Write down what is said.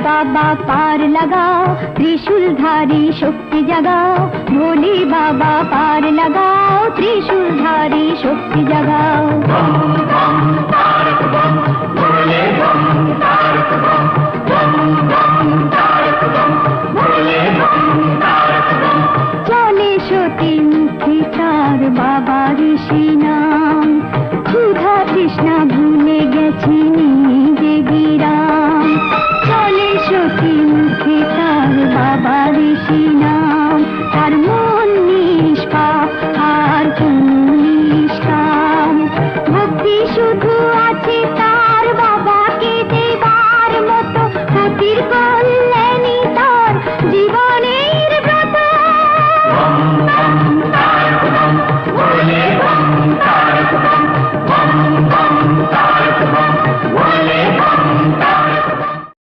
बाबा पार लगाओ, त्रिशूलधारी शक्ति जगाओ। भोले बाबा पार लगाओ, त्रिशूलधारी शक्ति जगाओ। बम बम तारक बम, भोले बम तारक बम, बम बम तारक बम, भोले बम तारक बम। चले सती मुखे तार बाबा ऋषि नाम, क्षुधा तृष्णा भूले गेছি নিজে বিরাম। চলে সতী মুখে তার বাবা ঋষি নাম, তার মন নিষ্পাপ আর কোনো নিষ্কাম। ভক্তি শুধু আছে তার বাবাকে দেবার মতো, ক্ষতির